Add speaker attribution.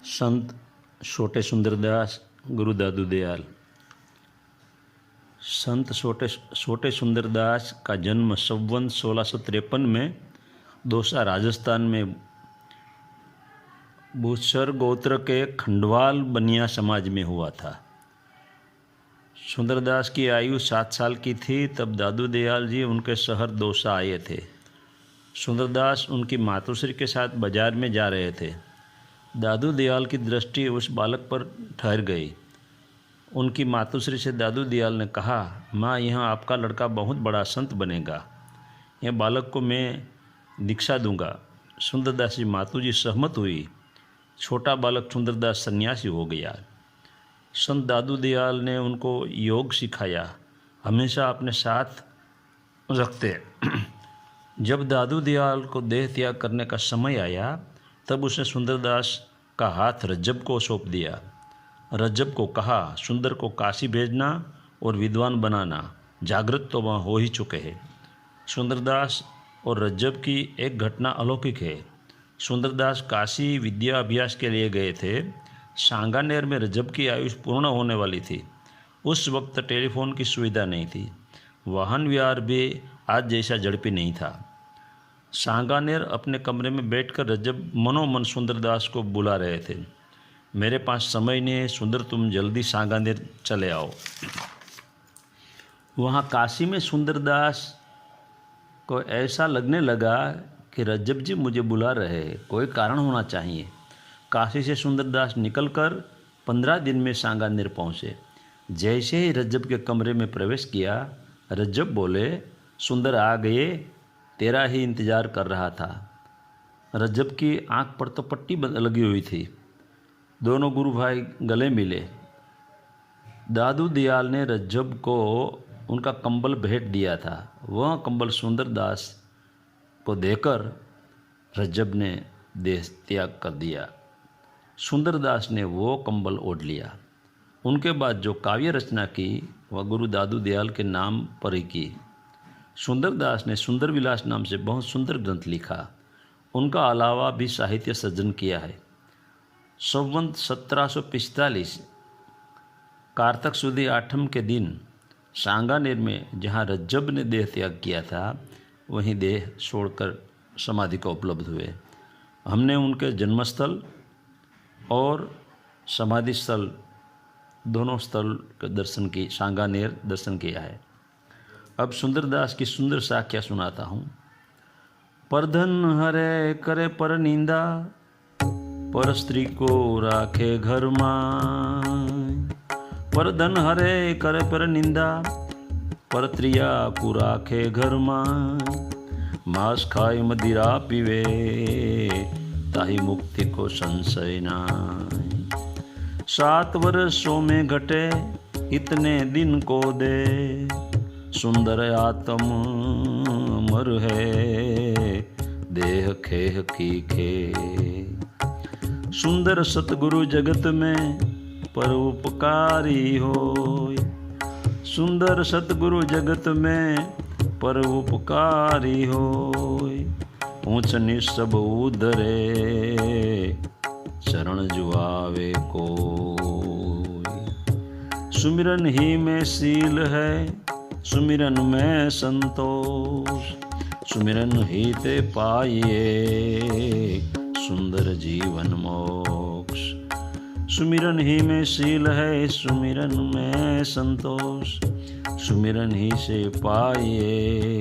Speaker 1: संत छोटे सुंदरदास गुरु दादू दयाल। संत छोटे सुंदरदास का जन्म संवत 1653 में दौसा राजस्थान में बूसर गोत्र के खंडवाल बनिया समाज में हुआ था। सुंदरदास की आयु 7 साल की थी तब दादू दयाल जी उनके शहर दौसा आए थे। सुंदरदास उनकी मातुश्री के साथ बाजार में जा रहे थे। दादू दयाल की दृष्टि उस बालक पर ठहर गई। उनकी मातुश्री से दादू दयाल ने कहा, माँ, यह आपका लड़का बहुत बड़ा संत बनेगा। यह बालक को मैं दीक्षा दूंगा। सुंदरदास की मातू जी सहमत हुई। छोटा बालक सुंदरदास सन्यासी हो गया। संत दादू दयाल ने उनको योग सिखाया, हमेशा अपने साथ रखते। जब दादू दयाल को देह त्याग करने का समय आया तब उसने सुंदरदास का हाथ रज्जब को सौंप दिया। रज्जब को कहा, सुंदर को काशी भेजना और विद्वान बनाना। जागृत तो वहाँ हो ही चुके हैं। सुंदरदास और रज्जब की एक घटना अलौकिक है। सुंदरदास काशी विद्या अभ्यास के लिए गए थे। सांगानेर में रज्जब की आयु पूर्ण होने वाली थी। उस वक्त टेलीफोन की सुविधा नहीं थी। वाहन व्यवहार भी आज जैसा झड़पी नहीं था। सांगानेर अपने कमरे में बैठकर रज्जब मनोमन सुंदरदास को बुला रहे थे। मेरे पास समय नहीं है सुंदर, तुम जल्दी सांगानेर चले आओ। वहाँ काशी में सुंदरदास को ऐसा लगने लगा कि रज्जब जी मुझे बुला रहे हैं, कोई कारण होना चाहिए। काशी से सुंदरदास निकलकर 15 दिन में सांगानेर पहुँचे। जैसे ही रज्जब के कमरे में प्रवेश किया, रज्जब बोले, सुंदर आ गए, तेरा ही इंतज़ार कर रहा था। रज्जब की आंख पर तो पट्टी लगी हुई थी। दोनों गुरु भाई गले मिले। दादू दयाल ने रज्जब को उनका कंबल भेंट दिया था। वह कंबल सुंदरदास को देकर रज्जब ने देह त्याग कर दिया। सुंदरदास ने वो कंबल ओढ़ लिया। उनके बाद जो काव्य रचना की वह गुरु दादू दयाल के नाम पर ही की। सुंदरदास ने सुंदर विलास नाम से बहुत सुंदर ग्रंथ लिखा। उनका अलावा भी साहित्य सृजन किया है। संवत 1745 कार्तक सुदी 8 के दिन सांगानेर में जहाँ रज्जब ने देह त्याग किया था वहीं देह छोड़कर समाधि को उपलब्ध हुए। हमने उनके जन्मस्थल और समाधि स्थल दोनों स्थल के दर्शन की सांगानेर दर्शन किया है। अब सुंदरदास की सुंदर साख्या सुनाता हूँ। परधन हरे करे पर निंदा, पर स्त्री को राखे घर मां। परधन हरे करे पर निंदा, पर त्रिया को राखे घर मां। मांस खाए मदिरा पीवे, ताही मुक्ति को संशय नाय। 7 वर्षों में घटे इतने दिन को दे, सुंदर आत्म मर है देह खेह की खे। सुंदर सतगुरु जगत में पर उपकारी होय। सुंदर सतगुरु जगत में पर उपकारी होय। ऊंच नीच सब उधरे, चरण जुआवे कोय। सुमिरन ही में सील है, सुमिरन में संतोष। सुमिरन ही ते पाइए, सुंदर जीवन मोक्ष। सुमिरन ही में शील है, सुमिरन में संतोष। सुमिरन ही से पाइए,